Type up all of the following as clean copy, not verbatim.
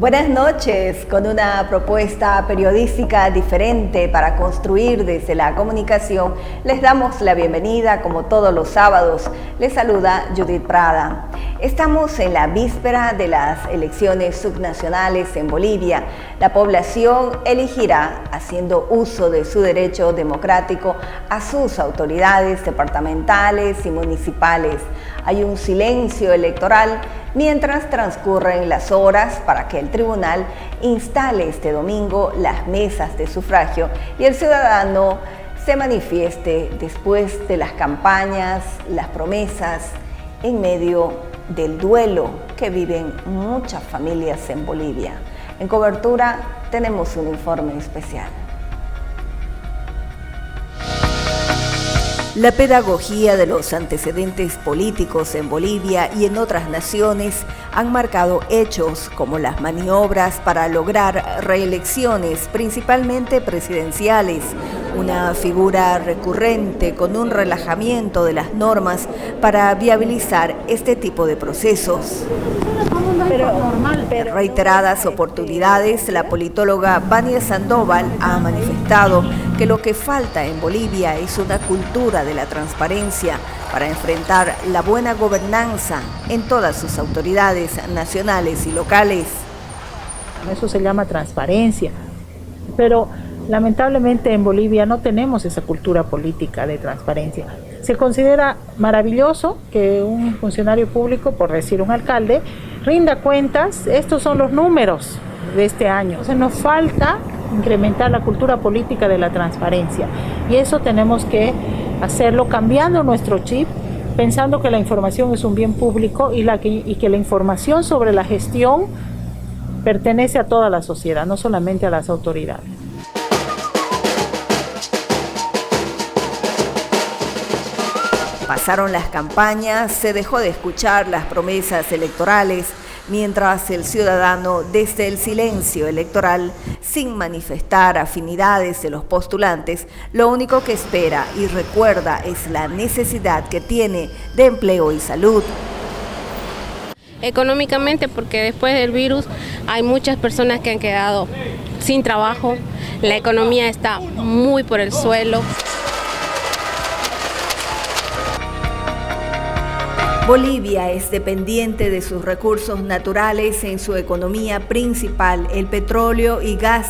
Buenas noches, con una propuesta periodística diferente para construir desde la comunicación, les damos la bienvenida como todos los sábados. Les saluda Judith Prada. Estamos en la víspera de las elecciones subnacionales en Bolivia. La población elegirá, haciendo uso de su derecho democrático, a sus autoridades departamentales y municipales. Hay un silencio electoral mientras transcurren las horas para que el tribunal instale este domingo las mesas de sufragio y el ciudadano se manifieste después de las campañas, las promesas, en medio del duelo que viven muchas familias en Bolivia. En cobertura tenemos un informe especial. La pedagogía de los antecedentes políticos en Bolivia y en otras naciones han marcado hechos como las maniobras para lograr reelecciones, principalmente presidenciales, una figura recurrente con un relajamiento de las normas para viabilizar este tipo de procesos. En reiteradas oportunidades, la politóloga Vania Sandoval ha manifestado que lo que falta en Bolivia es una cultura de la transparencia para enfrentar la buena gobernanza en todas sus autoridades nacionales y locales. Eso se llama transparencia, pero lamentablemente en Bolivia no tenemos esa cultura política de transparencia. Se considera maravilloso que un funcionario público, por decir un alcalde, rinda cuentas. Estos son los números de este año. Entonces nos falta incrementar la cultura política de la transparencia y eso tenemos que hacerlo cambiando nuestro chip, pensando que la información es un bien público y que la información sobre la gestión pertenece a toda la sociedad, no solamente a las autoridades. Pasaron las campañas, se dejó de escuchar las promesas electorales, mientras el ciudadano, desde el silencio electoral, sin manifestar afinidades de los postulantes, lo único que espera y recuerda es la necesidad que tiene de empleo y salud. Económicamente, porque después del virus hay muchas personas que han quedado sin trabajo, la economía está muy por el suelo. Bolivia es dependiente de sus recursos naturales en su economía principal. El petróleo y gas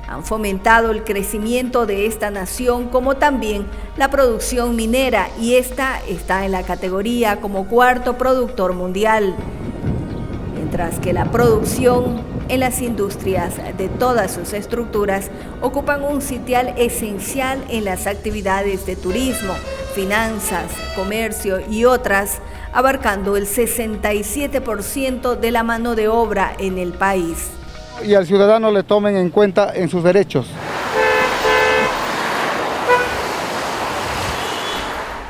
han fomentado el crecimiento de esta nación, como también la producción minera, y esta está en la categoría como cuarto productor mundial. Mientras que la producción en las industrias de todas sus estructuras ocupan un sitial esencial en las actividades de turismo, finanzas, comercio y otras, abarcando el 67% de la mano de obra en el país. Y al ciudadano le tomen en cuenta en sus derechos.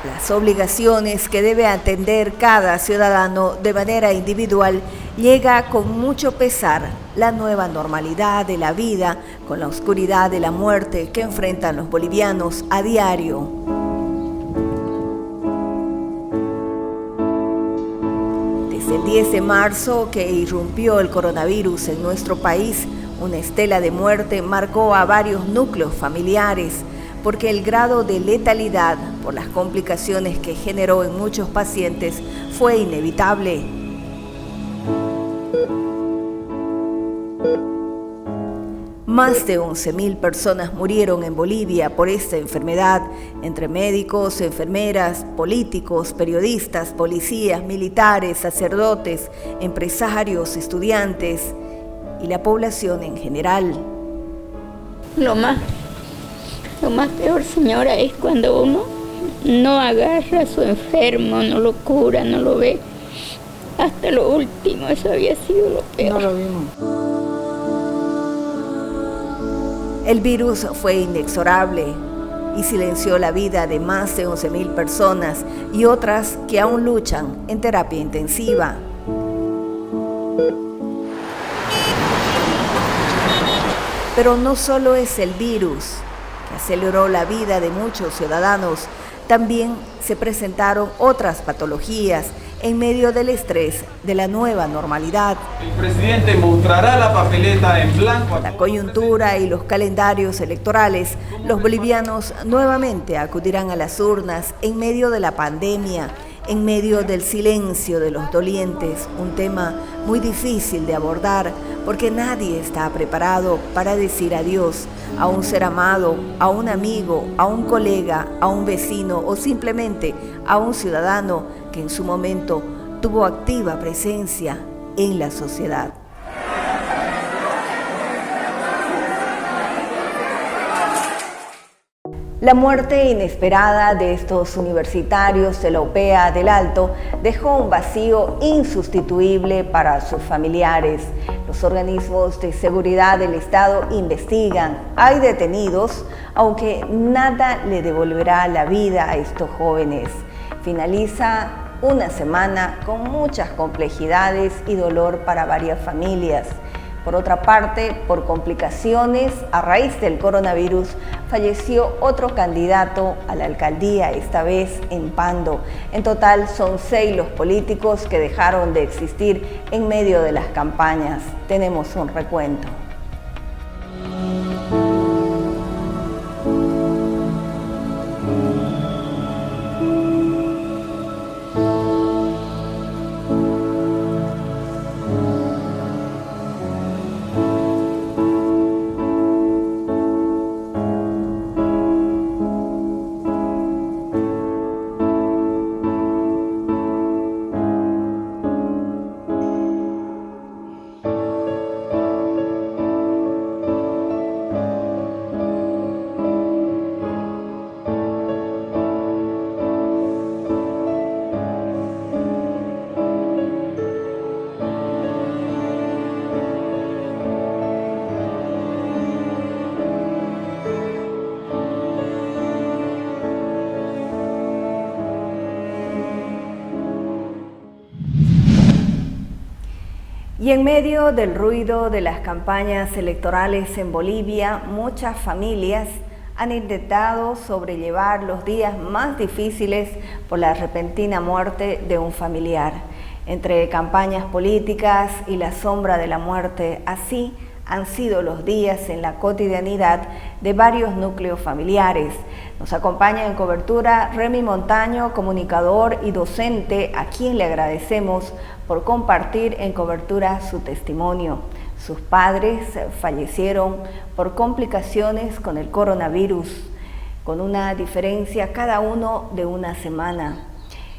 Las obligaciones que debe atender cada ciudadano de manera individual llega con mucho pesar la nueva normalidad de la vida con la oscuridad de la muerte que enfrentan los bolivianos a diario. Desde el 10 de marzo que irrumpió el coronavirus en nuestro país, una estela de muerte marcó a varios núcleos familiares, porque el grado de letalidad por las complicaciones que generó en muchos pacientes fue inevitable. Más de 11.000 personas murieron en Bolivia por esta enfermedad, entre médicos, enfermeras, políticos, periodistas, policías, militares, sacerdotes, empresarios, estudiantes y la población en general. Lo más peor, señora, es cuando uno no agarra a su enfermo, no lo cura, no lo ve. Hasta lo último, eso había sido lo peor. No lo vimos. El virus fue inexorable y silenció la vida de más de 11.000 personas y otras que aún luchan en terapia intensiva. Pero no solo es el virus que aceleró la vida de muchos ciudadanos, También se presentaron otras patologías en medio del estrés de la nueva normalidad. El presidente mostrará la papeleta en blanco. La coyuntura y los calendarios electorales, los bolivianos nuevamente acudirán a las urnas en medio de la pandemia, en medio del silencio de los dolientes, un tema muy difícil de abordar porque nadie está preparado para decir adiós a un ser amado, a un amigo, a un colega, a un vecino o simplemente a un ciudadano que en su momento tuvo activa presencia en la sociedad. La muerte inesperada de estos universitarios de la UPEA del Alto dejó un vacío insustituible para sus familiares. Los organismos de seguridad del Estado investigan. Hay detenidos, aunque nada le devolverá la vida a estos jóvenes. Finaliza una semana con muchas complejidades y dolor para varias familias. Por otra parte, por complicaciones a raíz del coronavirus, falleció otro candidato a la alcaldía, esta vez en Pando. En total son 6 los políticos que dejaron de existir en medio de las campañas. Tenemos un recuento. Y en medio del ruido de las campañas electorales en Bolivia, muchas familias han intentado sobrellevar los días más difíciles por la repentina muerte de un familiar. Entre campañas políticas y la sombra de la muerte, así han sido los días en la cotidianidad de varios núcleos familiares. Nos acompaña en cobertura Remy Montaño, comunicador y docente, a quien le agradecemos por compartir en cobertura su testimonio. Sus padres fallecieron por complicaciones con el coronavirus, con una diferencia cada uno de una semana.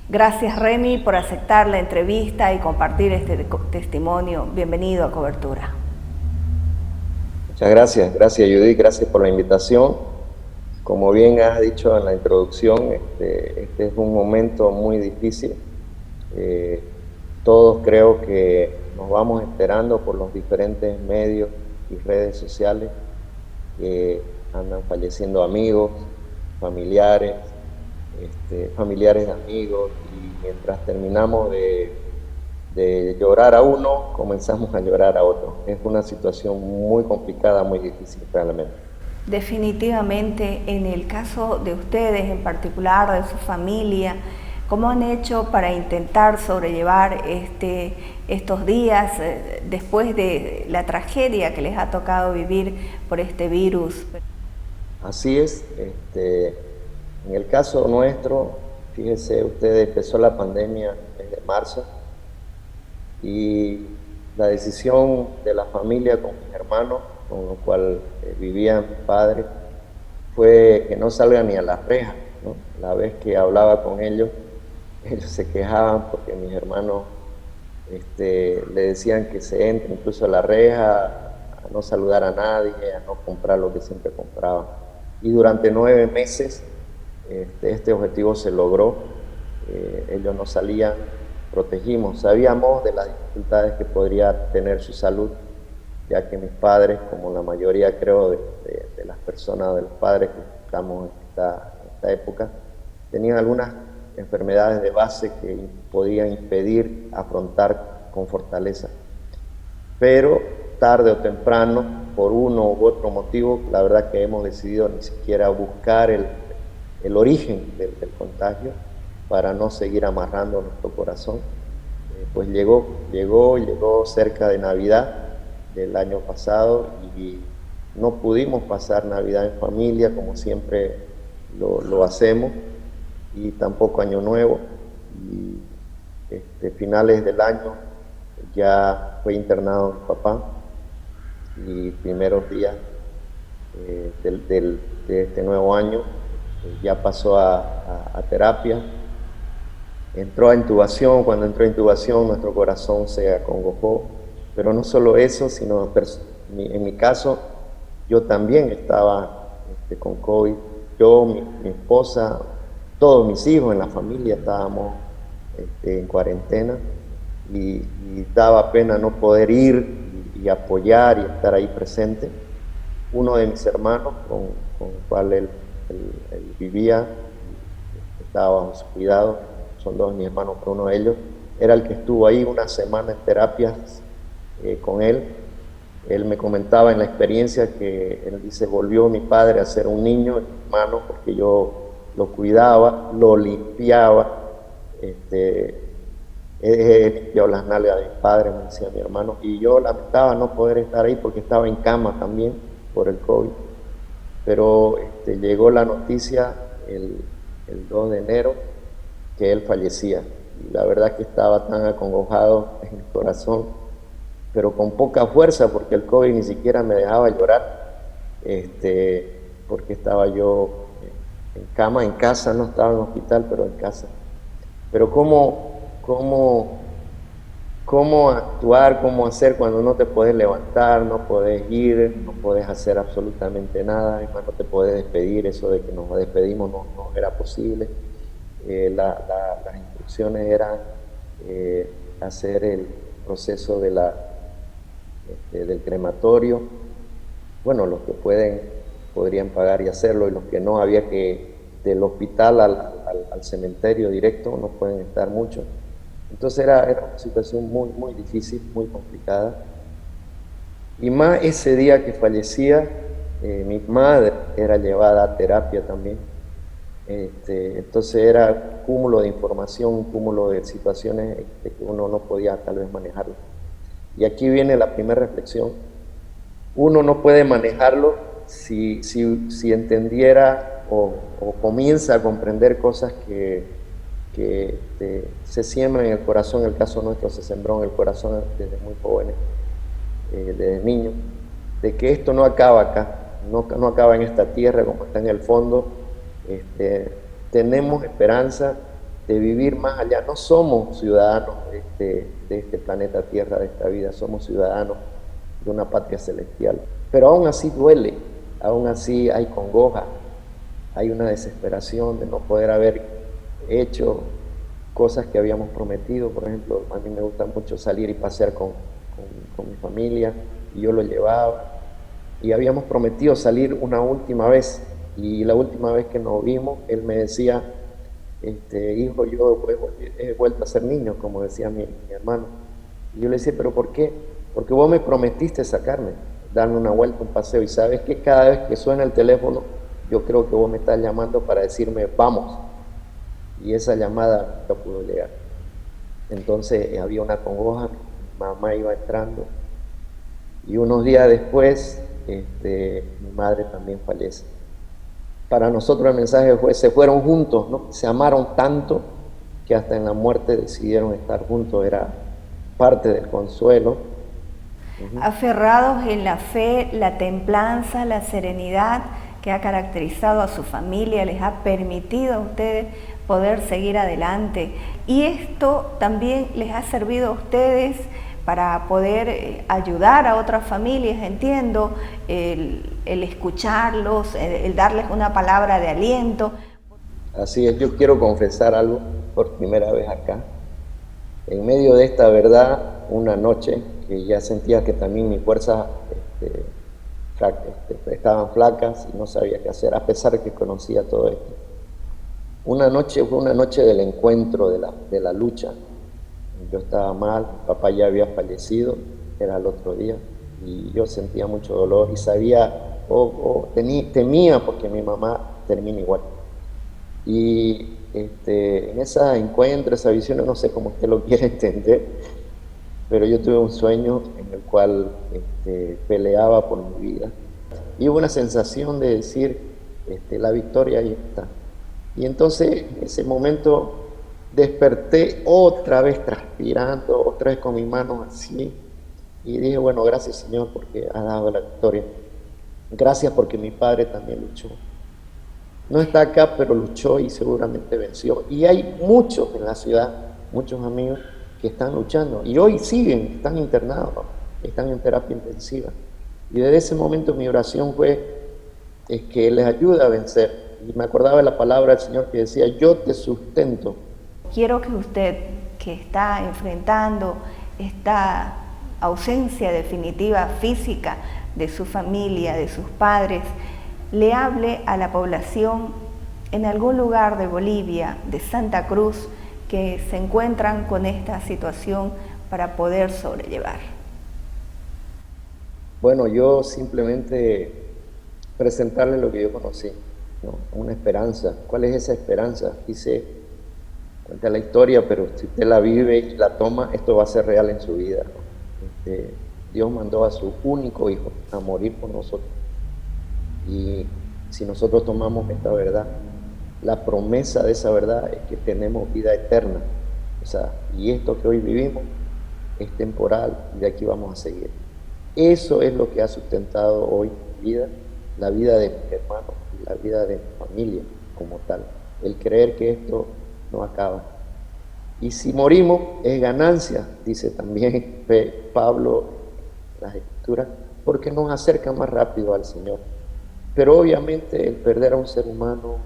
Gracias, Remy, por aceptar la entrevista y compartir este testimonio. Bienvenido a cobertura. Muchas gracias, Judith, gracias por la invitación. Como bien has dicho en la introducción, este es un momento muy difícil. Todos creo que nos vamos enterando por los diferentes medios y redes sociales que andan falleciendo amigos, familiares, familiares de amigos, y mientras terminamos de llorar a uno, comenzamos a llorar a otro. Es una situación muy complicada, muy difícil realmente. Definitivamente, en el caso de ustedes en particular, de su familia, ¿cómo han hecho para intentar sobrellevar estos días después de la tragedia que les ha tocado vivir por este virus? Así es. En el caso nuestro, fíjense ustedes, empezó la pandemia desde marzo, y la decisión de la familia con mis hermanos, con lo cual vivían mis padres, fue que no salgan ni a las rejas, ¿no? La vez que hablaba con ellos se quejaban porque mis hermanos le decían que se entre incluso a la reja, a no saludar a nadie, a no comprar lo que siempre compraban. Y durante 9 meses este objetivo se logró. Ellos no salían, protegimos. Sabíamos de las dificultades que podría tener su salud, ya que mis padres, como la mayoría creo de las personas, de los padres que estamos en esta época, tenían algunas enfermedades de base que podían impedir afrontar con fortaleza. Pero tarde o temprano, por uno u otro motivo, la verdad que hemos decidido ni siquiera buscar el el origen del contagio para no seguir amarrando nuestro corazón. Pues llegó cerca de Navidad del año pasado y no pudimos pasar Navidad en familia como siempre lo hacemos, y tampoco Año Nuevo. Y finales del año ya fue internado mi papá, y primeros días de este nuevo año ya pasó a terapia. Entró a intubación. Cuando entró a intubación nuestro corazón se acongojó, pero no solo eso, sino en mi caso yo también estaba con COVID. Yo, mi esposa, todos mis hijos en la familia estábamos en cuarentena, y daba pena no poder ir y apoyar y estar ahí presente. Uno de mis hermanos con el cual él vivía, estaba bajo su cuidado, son dos de mis hermanos, pero uno de ellos era el que estuvo ahí una semana en terapias con él. Él me comentaba en la experiencia que él dice: volvió mi padre a ser un niño en mis manos, porque yo lo cuidaba, lo limpiaba, he limpiado las nalgas de mi padre, me decía mi hermano, y yo lamentaba no poder estar ahí porque estaba en cama también por el COVID. Pero llegó la noticia el 2 de enero que él fallecía, y la verdad que estaba tan acongojado en mi corazón, pero con poca fuerza, porque el COVID ni siquiera me dejaba llorar, porque estaba yo en cama, en casa, no estaba en hospital, pero en casa. Pero cómo actuar, cómo hacer cuando no te puedes levantar, no puedes ir, no puedes hacer absolutamente nada, además no te puedes despedir. Eso de que nos despedimos no era posible. Las instrucciones eran hacer el proceso del crematorio. Bueno, los que podrían pagar y hacerlo, y los que no, había que del hospital al cementerio directo, no pueden estar mucho. Entonces era una situación muy, muy difícil, muy complicada. Y más ese día que fallecía, mi madre era llevada a terapia también. Entonces era un cúmulo de información, un cúmulo de situaciones que uno no podía tal vez manejarlo. Y aquí viene la primera reflexión. Uno no puede manejarlo si entendiera o comienza a comprender cosas que se siembran en el corazón. En el caso nuestro se sembró en el corazón desde muy jóvenes, desde niños, de que esto no acaba acá, no acaba en esta tierra como está en el fondo. Tenemos esperanza de vivir más allá. No somos ciudadanos de este planeta Tierra, de esta vida, somos ciudadanos de una patria celestial. Pero aún así duele, aún así hay congoja, hay una desesperación de no poder haber hecho cosas que habíamos prometido. Por ejemplo, a mí me gusta mucho salir y pasear con mi familia, y yo lo llevaba, y habíamos prometido salir una última vez, y la última vez que nos vimos, él me decía: hijo, yo he vuelto a ser niño, como decía mi hermano. Y yo le decía: ¿pero por qué? Porque vos me prometiste sacarme, darme una vuelta, un paseo, y sabes que cada vez que suena el teléfono, yo creo que vos me estás llamando para decirme vamos. Y esa llamada no pudo llegar. Entonces había una congoja, mi mamá iba entrando, y unos días después mi madre también fallece. Para nosotros el mensaje fue: se fueron juntos, ¿no? Se amaron tanto que hasta en la muerte decidieron estar juntos. Era parte del consuelo. Aferrados en la fe, la templanza, la serenidad que ha caracterizado a su familia, les ha permitido a ustedes poder seguir adelante. Y esto también les ha servido a ustedes para poder ayudar a otras familias, entiendo, el escucharlos, el darles una palabra de aliento. Así es, yo quiero confesar algo por primera vez acá. En medio de esta verdad, una noche que ya sentía que también mis fuerzas estaban flacas y no sabía qué hacer, a pesar de que conocía todo esto. Una noche fue una noche del encuentro, de la lucha. Yo estaba mal, mi papá ya había fallecido, era el otro día, y yo sentía mucho dolor y sabía, temía porque mi mamá termina igual. Y en ese encuentro, esa visión, no sé cómo usted lo quiere entender, pero yo tuve un sueño en el cual peleaba por mi vida. Y hubo una sensación de decir, la victoria ahí está. Y entonces, en ese momento, desperté otra vez transpirando, otra vez con mis manos así. Y dije, bueno, gracias Señor porque has dado la victoria. Gracias porque mi padre también luchó. No está acá, pero luchó y seguramente venció. Y hay muchos en la ciudad, muchos amigos que están luchando. Y hoy siguen, están internados, ¿no? Están en terapia intensiva. Y desde ese momento mi oración fue que les ayude a vencer. Y me acordaba de la palabra del Señor que decía, yo te sustento. Quiero que usted, que está enfrentando esta ausencia definitiva física de su familia, de sus padres, le hable a la población en algún lugar de Bolivia, de Santa Cruz, que se encuentran con esta situación para poder sobrellevar. Bueno, yo simplemente presentarle lo que yo conocí, ¿no? Una esperanza. ¿Cuál es esa esperanza? Dice, cuenta la historia, pero si usted la vive y la toma, esto va a ser real en su vida, ¿no? Dios mandó a su único hijo a morir por nosotros. Y si nosotros tomamos esta verdad, la promesa de esa verdad es que tenemos vida eterna. O sea, y esto que hoy vivimos es temporal y de aquí vamos a seguir. Eso es lo que ha sustentado hoy mi vida, la vida de mis hermanos y la vida de mi familia como tal. El creer que esto no acaba. Y si morimos es ganancia, dice también Pablo en las Escrituras, porque nos acerca más rápido al Señor. Pero obviamente el perder a un ser humano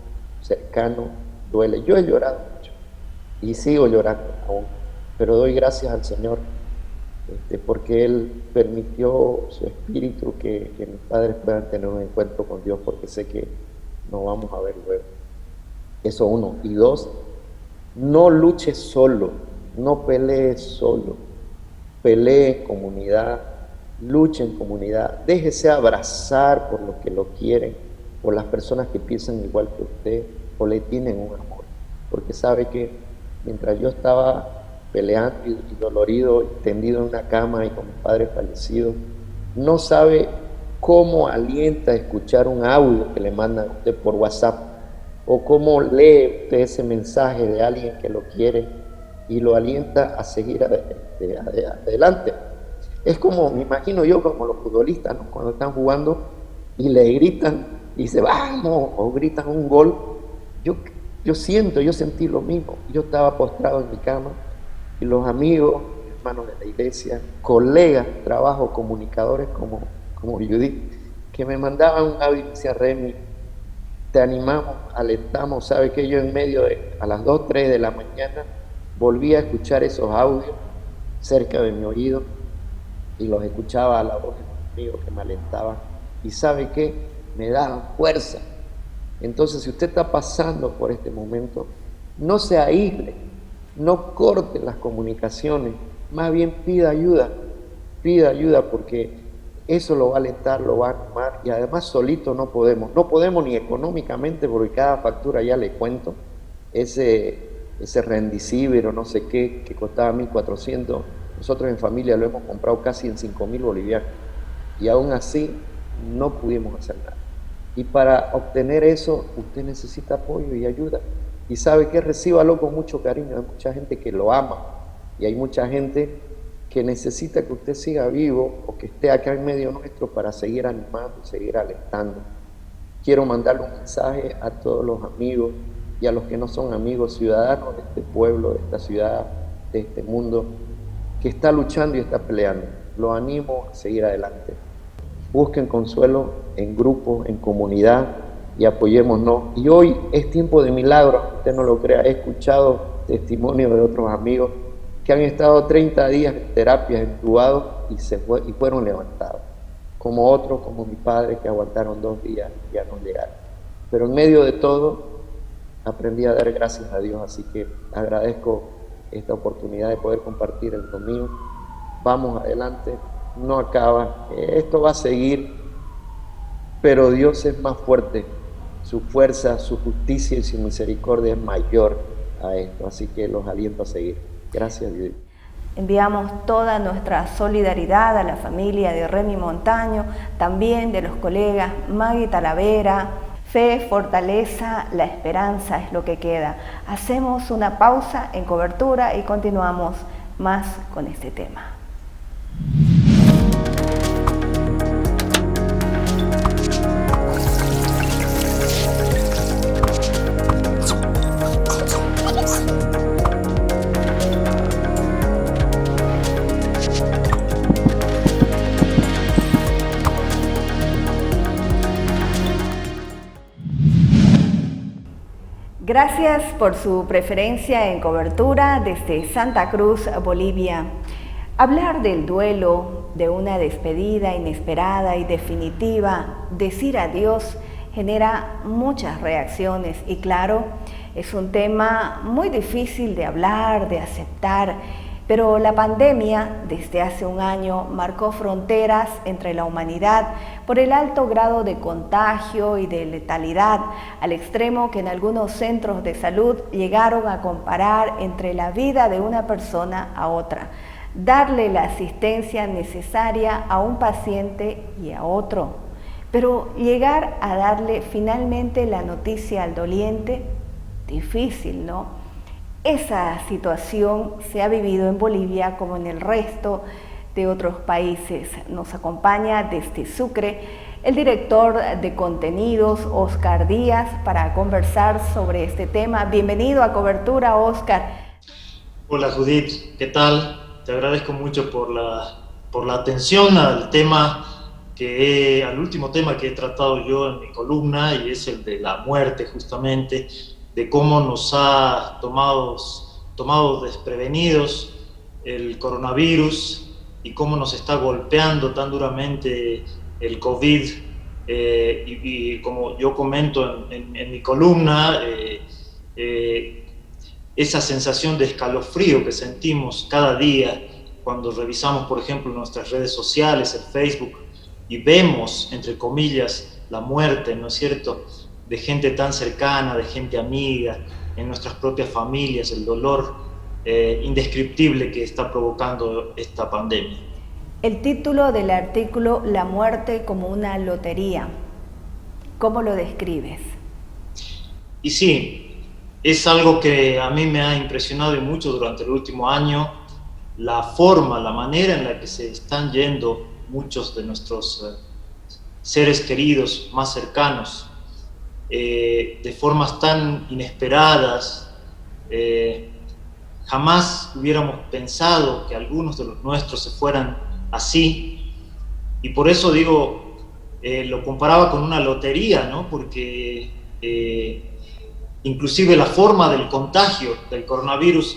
cercano duele. Yo he llorado mucho y sigo llorando aún, pero doy gracias al Señor porque Él permitió su espíritu que mis padres puedan tener un encuentro con Dios, porque sé que nos vamos a ver luego. Eso uno. Y dos, no luche solo, no pelee solo, pelee en comunidad, luche en comunidad, déjese abrazar por los que lo quieren, por las personas que piensan igual que usted o le tienen un amor, porque sabe que mientras yo estaba peleando y dolorido, y tendido en una cama y con mi padre fallecido, no sabe cómo alienta escuchar un audio que le mandan a usted por WhatsApp, o cómo lee usted ese mensaje de alguien que lo quiere y lo alienta a seguir adelante. Es como, me imagino yo, como los futbolistas, ¿no? Cuando están jugando y le gritan y dice vamos, o gritan un gol. Yo sentí lo mismo. Yo estaba postrado en mi cama y los amigos, hermanos de la iglesia, colegas, trabajo, comunicadores como Judith, que me mandaban un audio y decía, Remy, te animamos, alentamos. Sabe que yo a las 2, 3 de la mañana volví a escuchar esos audios cerca de mi oído y los escuchaba a la voz de mis amigos que me alentaban, y sabe que me daban fuerza. Entonces, si usted está pasando por este momento, no se aísle, no corte las comunicaciones, más bien pida ayuda, porque eso lo va a alentar, lo va a animar. Y además solito no podemos ni económicamente, porque cada factura, ya le cuento, ese Rendicibir o no sé qué, que costaba 1.400, nosotros en familia lo hemos comprado casi en 5.000 bolivianos, y aún así no pudimos hacer nada. Y para obtener eso, usted necesita apoyo y ayuda. Y sabe que recíbalo con mucho cariño. Hay mucha gente que lo ama, y hay mucha gente que necesita que usted siga vivo o que esté acá en medio nuestro para seguir animando, seguir alentando. Quiero mandarle un mensaje a todos los amigos y a los que no son amigos, ciudadanos de este pueblo, de esta ciudad, de este mundo, que está luchando y está peleando. Lo animo a seguir adelante. Busquen consuelo en grupo, en comunidad, y apoyémonos. Y hoy es tiempo de milagros, usted no lo crea. He escuchado testimonios de otros amigos que han estado 30 días en terapias, entubados, y fueron levantados. Como otros, como mi padre, que aguantaron 2 días y ya no llegaron. Pero en medio de todo, aprendí a dar gracias a Dios, así que agradezco esta oportunidad de poder compartir el domingo. Vamos adelante, no acaba, esto va a seguir, pero Dios es más fuerte su fuerza, su justicia y su misericordia es mayor a esto. Así que los aliento a seguir. Gracias, Judith. Enviamos toda nuestra solidaridad a la familia de Remy Montaño, también de los colegas Maggie Talavera. Fe, fortaleza, la esperanza es lo que queda. Hacemos una pausa en cobertura y continuamos más con este tema. Gracias por su preferencia en cobertura desde Santa Cruz, Bolivia. Hablar del duelo, de una despedida inesperada y definitiva, decir adiós, genera muchas reacciones y claro, es un tema muy difícil de hablar, de aceptar, pero la pandemia desde hace un año marcó fronteras entre la humanidad por el alto grado de contagio y de letalidad, al extremo que en algunos centros de salud llegaron a comparar entre la vida de una persona a otra, darle la asistencia necesaria a un paciente y a otro, pero llegar a darle finalmente la noticia al doliente, difícil, ¿no? Esa situación se ha vivido en Bolivia como en el resto de otros países. Nos acompaña desde Sucre el director de contenidos, Oscar Díaz, para conversar sobre este tema. Bienvenido a Cobertura, Oscar. Hola Judith, ¿qué tal? Te agradezco mucho por la atención al al último tema que he tratado yo en mi columna, y es el de la muerte, justamente, de cómo nos ha tomado desprevenidos el coronavirus y cómo nos está golpeando tan duramente el COVID. Y como yo comento en mi columna, esa sensación de escalofrío que sentimos cada día cuando revisamos, por ejemplo, nuestras redes sociales, el Facebook, y vemos, entre comillas, la muerte, ¿no es cierto?, de gente tan cercana, de gente amiga, en nuestras propias familias, el dolor indescriptible que está provocando esta pandemia. El título del artículo, La muerte como una lotería, ¿cómo lo describes? Y sí, es algo que a mí me ha impresionado y mucho durante el último año, la manera en la que se están yendo muchos de nuestros seres queridos más cercanos, de formas tan inesperadas. Jamás hubiéramos pensado que algunos de los nuestros se fueran así, y por eso digo, lo comparaba con una lotería, ¿no? Porque inclusive la forma del contagio del coronavirus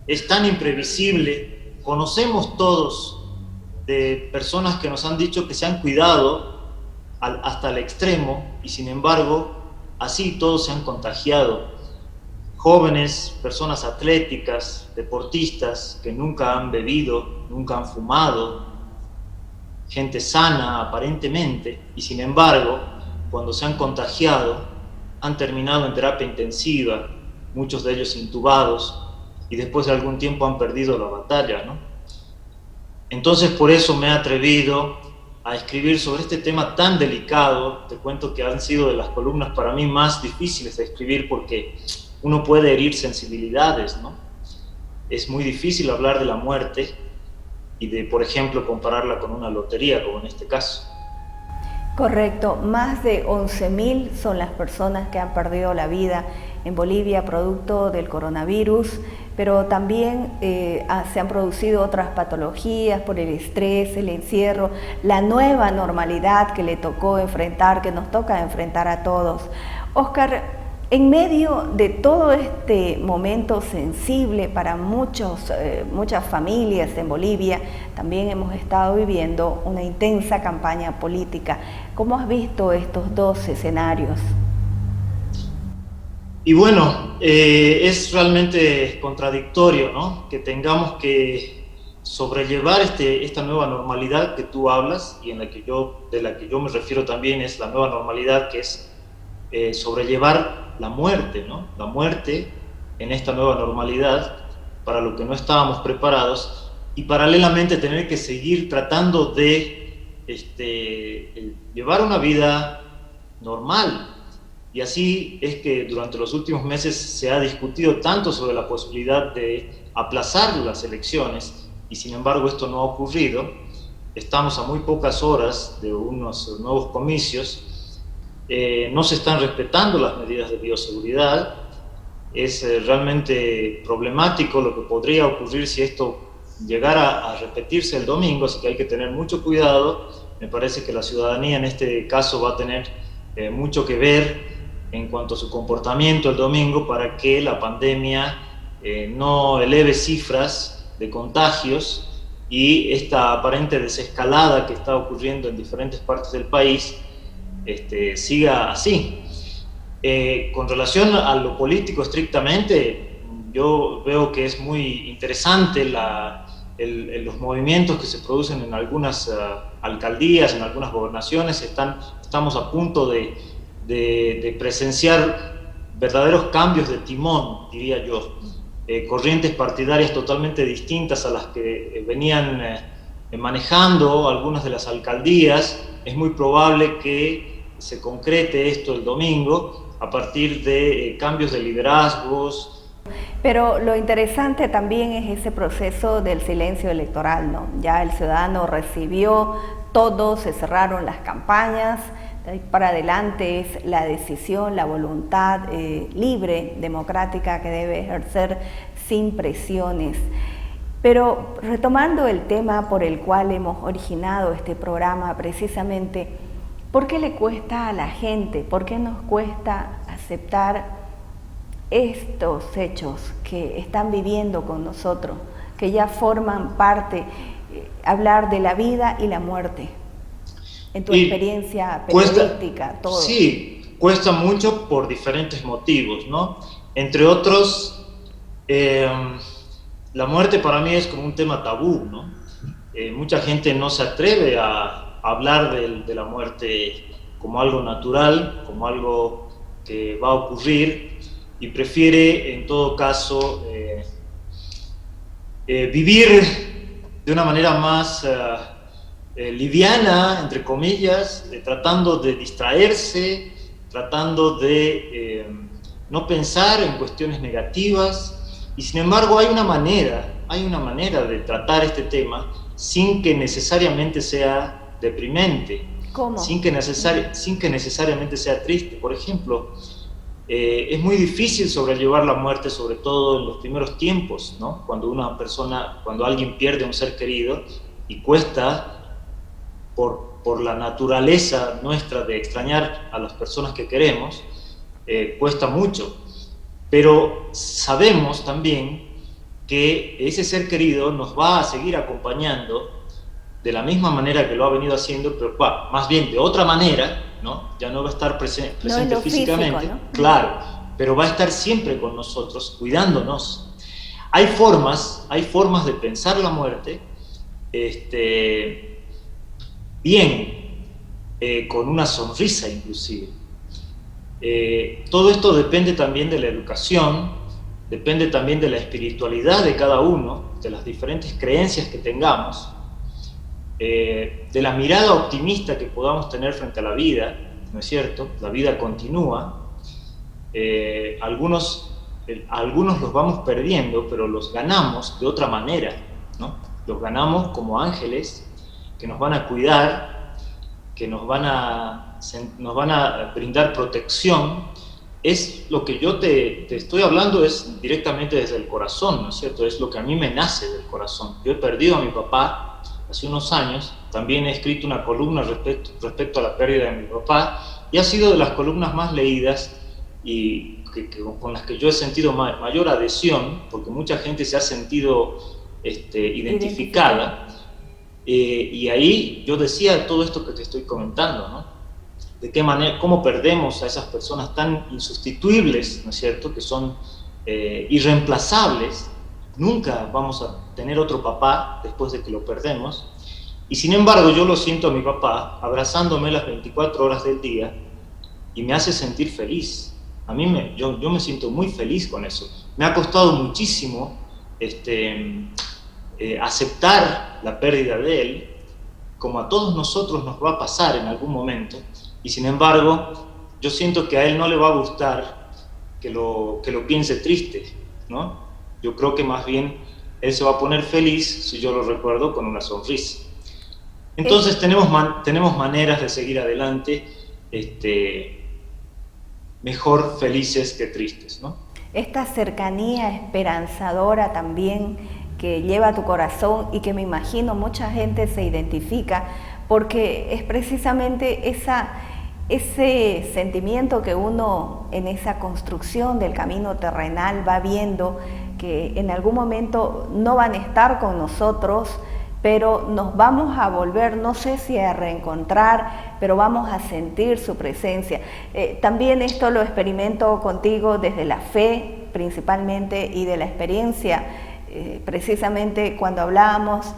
es tan imprevisible. Conocemos todos de personas que nos han dicho que se han cuidado hasta el extremo, y sin embargo así todos se han contagiado. Jóvenes, personas atléticas, deportistas que nunca han bebido, nunca han fumado, gente sana aparentemente, y sin embargo, cuando se han contagiado, han terminado en terapia intensiva, muchos de ellos intubados, y después de algún tiempo han perdido la batalla, ¿no? Entonces, por eso me he atrevido a escribir sobre este tema tan delicado. Te cuento que han sido de las columnas para mí más difíciles de escribir, porque uno puede herir sensibilidades, ¿no? Es muy difícil hablar de la muerte y de, por ejemplo, compararla con una lotería, como en este caso. Correcto, más de 11.000 son las personas que han perdido la vida en Bolivia producto del coronavirus, pero también se han producido otras patologías por el estrés, el encierro, la nueva normalidad que le tocó enfrentar, que nos toca enfrentar a todos. Oscar, en medio de todo este momento sensible para muchas familias en Bolivia, también hemos estado viviendo una intensa campaña política. ¿Cómo has visto estos dos escenarios? Y bueno, es realmente contradictorio, ¿no?, que tengamos que sobrellevar esta nueva normalidad que tú hablas, y de la que yo me refiero también, es la nueva normalidad que es sobrellevar la muerte, ¿no? La muerte en esta nueva normalidad, para lo que no estábamos preparados, y paralelamente tener que seguir tratando de llevar una vida normal. Y así es que durante los últimos meses se ha discutido tanto sobre la posibilidad de aplazar las elecciones, y sin embargo esto no ha ocurrido. Estamos a muy pocas horas de unos nuevos comicios, no se están respetando las medidas de bioseguridad. Es realmente problemático lo que podría ocurrir si esto llegara a repetirse el domingo, así que hay que tener mucho cuidado. Me parece que la ciudadanía en este caso va a tener mucho que ver en cuanto a su comportamiento el domingo, para que la pandemia no eleve cifras de contagios y esta aparente desescalada que está ocurriendo en diferentes partes del país siga así. Con relación a lo político estrictamente, yo veo que es muy interesante los movimientos que se producen en algunas alcaldías, en algunas gobernaciones. Estamos a punto de presenciar verdaderos cambios de timón, diría yo. Corrientes partidarias totalmente distintas a las que venían manejando algunas de las alcaldías. Es muy probable que se concrete esto el domingo a partir de cambios de liderazgos. Pero lo interesante también es ese proceso del silencio electoral, ¿no? Ya el ciudadano recibió todo, se cerraron las campañas, de ahí para adelante es la decisión, la voluntad libre, democrática, que debe ejercer sin presiones. Pero retomando el tema por el cual hemos originado este programa precisamente, ¿por qué le cuesta a la gente? ¿Por qué nos cuesta aceptar estos hechos que están viviendo con nosotros, que ya forman parte, hablar de la vida y la muerte? En tu experiencia periodística, todo. Sí, cuesta mucho por diferentes motivos, ¿no? Entre otros, la muerte para mí es como un tema tabú, ¿no? Mucha gente no se atreve a hablar de la muerte como algo natural, como algo que va a ocurrir, y prefiere en todo caso vivir de una manera más liviana, entre comillas, tratando de distraerse, tratando de no pensar en cuestiones negativas. Y sin embargo hay una manera de tratar este tema sin que necesariamente sea deprimente. ¿Cómo? Sin que necesariamente sea triste. Por ejemplo, es muy difícil sobrellevar la muerte, sobre todo en los primeros tiempos, ¿no? Cuando alguien pierde a un ser querido, y cuesta, por la naturaleza nuestra de extrañar a las personas que queremos, cuesta mucho. Pero sabemos también que ese ser querido nos va a seguir acompañando de la misma manera que lo ha venido haciendo, pero más bien de otra manera, ¿no? Ya no va a estar presente físicamente, físico, ¿no? Claro, pero va a estar siempre con nosotros, cuidándonos. Hay formas de pensar la muerte, bien, con una sonrisa inclusive. Todo esto depende también de la educación, depende también de la espiritualidad de cada uno, de las diferentes creencias que tengamos, de la mirada optimista que podamos tener frente a la vida, ¿no es cierto? La vida continúa. Algunos los vamos perdiendo, pero los ganamos de otra manera, ¿no? Los ganamos como ángeles que nos van a cuidar, que nos van a brindar protección. Es lo que yo te estoy hablando, es directamente desde el corazón, ¿no es cierto? Es lo que a mí me nace del corazón. Yo he perdido a mi papá hace unos años, también he escrito una columna respecto a la pérdida de mi papá, y ha sido de las columnas más leídas y con las que yo he sentido mayor adhesión, porque mucha gente se ha sentido identificada. Y ahí yo decía todo esto que te estoy comentando, ¿no? De qué manera, cómo perdemos a esas personas tan insustituibles, ¿no es cierto?, que son irreemplazables. Nunca vamos a tener otro papá después de que lo perdemos. Y sin embargo yo lo siento a mi papá abrazándome las 24 horas del día, y me hace sentir feliz. Yo me siento muy feliz con eso. Me ha costado muchísimo aceptar la pérdida de él, como a todos nosotros nos va a pasar en algún momento, y sin embargo, yo siento que a él no le va a gustar que lo piense triste, ¿no? Yo creo que más bien él se va a poner feliz si yo lo recuerdo con una sonrisa. Entonces tenemos maneras de seguir adelante, mejor felices que tristes, ¿no? Esta cercanía esperanzadora también que lleva a tu corazón y que me imagino mucha gente se identifica, porque es precisamente ese sentimiento que uno en esa construcción del camino terrenal va viendo, que en algún momento no van a estar con nosotros, pero nos vamos a volver, no sé si a reencontrar, pero vamos a sentir su presencia. También esto lo experimento contigo desde la fe principalmente y de la experiencia. Precisamente cuando hablábamos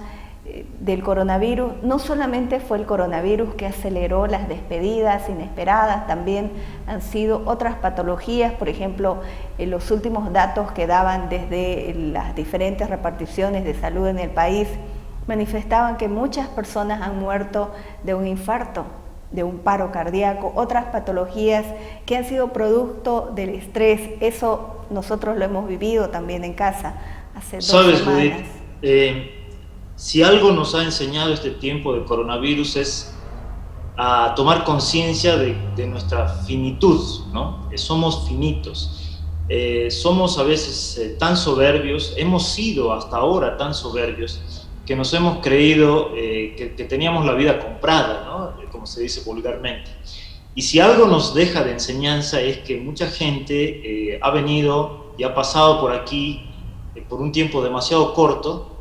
del coronavirus, no solamente fue el coronavirus que aceleró las despedidas inesperadas, también han sido otras patologías. Por ejemplo, los últimos datos que daban desde las diferentes reparticiones de salud en el país manifestaban que muchas personas han muerto de un infarto, de un paro cardíaco, otras patologías que han sido producto del estrés. Eso nosotros lo hemos vivido también en casa hace 2 semanas. ¿Sabes, Judith? Si algo nos ha enseñado este tiempo de coronavirus es a tomar conciencia de nuestra finitud, ¿no? Somos finitos. Somos a veces tan soberbios, hemos sido hasta ahora tan soberbios, que nos hemos creído que teníamos la vida comprada, ¿no? Como se dice vulgarmente. Y si algo nos deja de enseñanza es que mucha gente ha venido y ha pasado por aquí por un tiempo demasiado corto,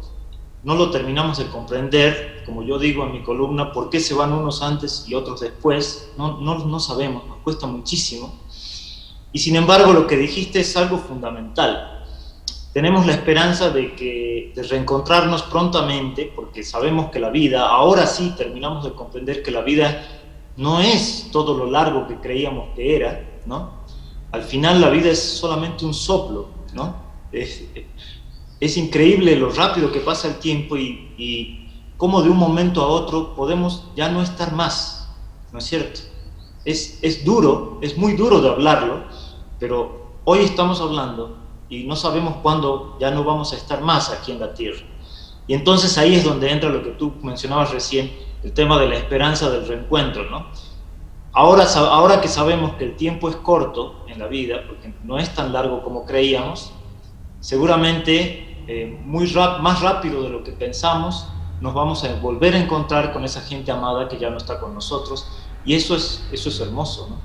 no lo terminamos de comprender, como yo digo en mi columna, por qué se van unos antes y otros después, no sabemos, nos cuesta muchísimo. Y sin embargo lo que dijiste es algo fundamental. Tenemos la esperanza de reencontrarnos prontamente, porque sabemos que la vida, ahora sí terminamos de comprender que la vida no es todo lo largo que creíamos que era, ¿no? Al final la vida es solamente un soplo, ¿no? Es increíble lo rápido que pasa el tiempo y cómo de un momento a otro podemos ya no estar más, ¿no es cierto? Es duro, es muy duro de hablarlo, pero hoy estamos hablando y no sabemos cuándo ya no vamos a estar más aquí en la tierra. Y entonces ahí es donde entra lo que tú mencionabas recién, el tema de la esperanza del reencuentro, ¿no? Ahora que sabemos que el tiempo es corto en la vida, porque no es tan largo como creíamos, seguramente más rápido de lo que pensamos nos vamos a volver a encontrar con esa gente amada que ya no está con nosotros, y eso es hermoso, ¿no?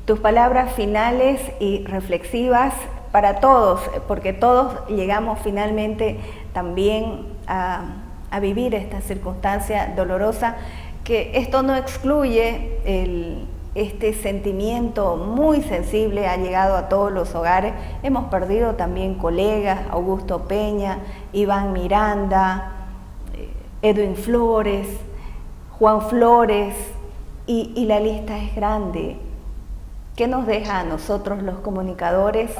Tus palabras finales y reflexivas para todos, porque todos llegamos finalmente también a vivir esta circunstancia dolorosa, que esto no excluye este sentimiento muy sensible, ha llegado a todos los hogares. Hemos perdido también colegas, Augusto Peña, Iván Miranda, Edwin Flores, Juan Flores, y la lista es grande. ¿Qué nos deja a nosotros los comunicadores?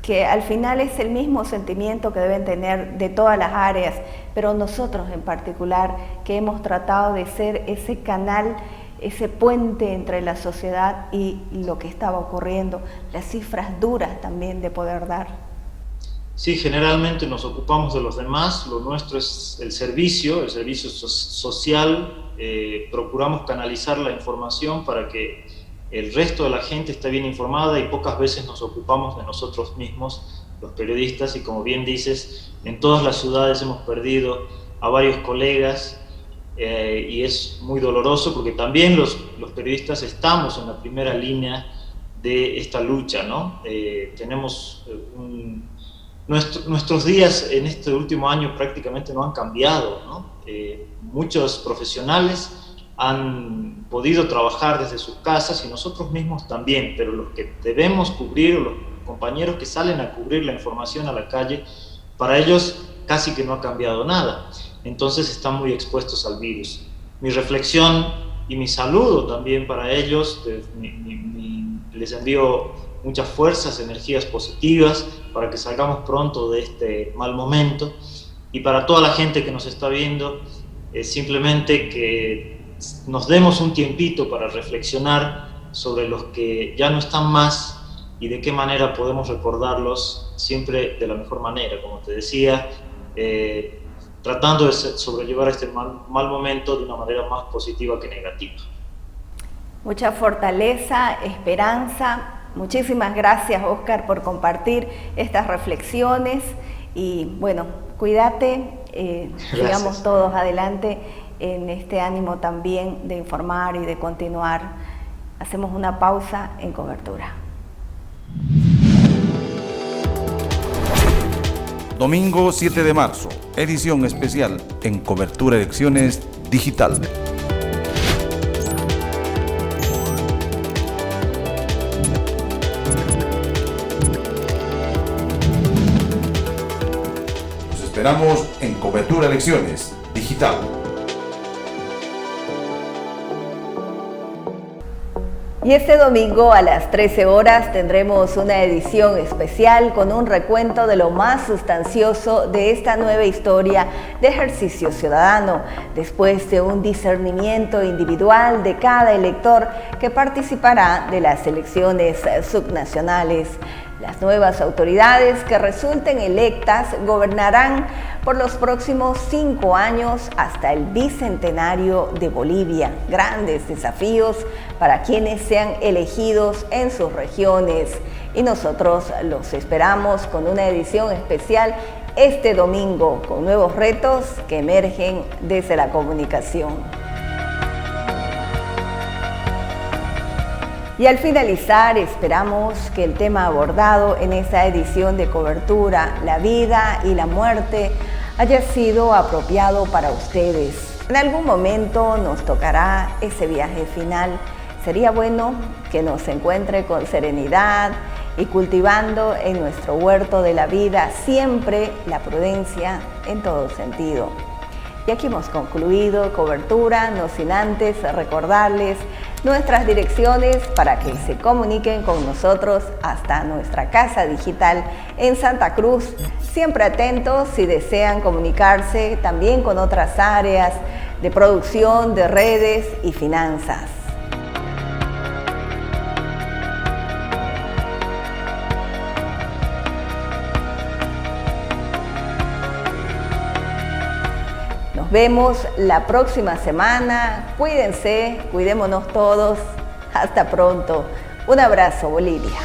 Que al final es el mismo sentimiento que deben tener de todas las áreas, pero nosotros en particular, que hemos tratado de ser ese canal, ese puente entre la sociedad y lo que estaba ocurriendo, las cifras duras también de poder dar. Sí, generalmente nos ocupamos de los demás, lo nuestro es el servicio social, procuramos canalizar la información para que el resto de la gente esté bien informada, y pocas veces nos ocupamos de nosotros mismos, los periodistas, y como bien dices, en todas las ciudades hemos perdido a varios colegas, y es muy doloroso porque también los periodistas estamos en la primera línea de esta lucha, ¿no? Tenemos nuestros días en este último año prácticamente no han cambiado, ¿no? Muchos profesionales han podido trabajar desde sus casas y nosotros mismos también, pero los que debemos cubrir, los compañeros que salen a cubrir la información a la calle, para ellos casi que no ha cambiado nada. Entonces están muy expuestos al virus. Mi reflexión y mi saludo también para ellos. Les envío muchas fuerzas, energías positivas para que salgamos pronto de este mal momento. Y para toda la gente que nos está viendo, simplemente que nos demos un tiempito para reflexionar sobre los que ya no están más y de qué manera podemos recordarlos siempre de la mejor manera, como te decía, tratando de sobrellevar este mal momento de una manera más positiva que negativa. Mucha fortaleza, esperanza. Muchísimas gracias, Óscar, por compartir estas reflexiones y bueno, cuídate, sigamos todos adelante en este ánimo también de informar y de continuar. Hacemos una pausa en Cobertura. Domingo 7 de marzo, edición especial en Cobertura Elecciones Digital. Nos esperamos en Cobertura Elecciones Digital. Y este domingo a las 13 horas tendremos una edición especial con un recuento de lo más sustancioso de esta nueva historia de ejercicio ciudadano, después de un discernimiento individual de cada elector que participará de las elecciones subnacionales. Las nuevas autoridades que resulten electas gobernarán por los próximos 5 años hasta el bicentenario de Bolivia. Grandes desafíos para quienes sean elegidos en sus regiones. Y nosotros los esperamos con una edición especial este domingo con nuevos retos que emergen desde la comunicación. Y al finalizar, esperamos que el tema abordado en esta edición de Cobertura, la vida y la muerte, haya sido apropiado para ustedes. En algún momento nos tocará ese viaje final. Sería bueno que nos encuentre con serenidad y cultivando en nuestro huerto de la vida siempre la prudencia en todo sentido. Y aquí hemos concluido Cobertura, no sin antes recordarles nuestras direcciones para que se comuniquen con nosotros hasta nuestra casa digital en Santa Cruz. Siempre atentos si desean comunicarse también con otras áreas de producción, de redes y finanzas. Nos vemos la próxima semana. Cuídense, cuidémonos todos. Hasta pronto. Un abrazo, Bolivia.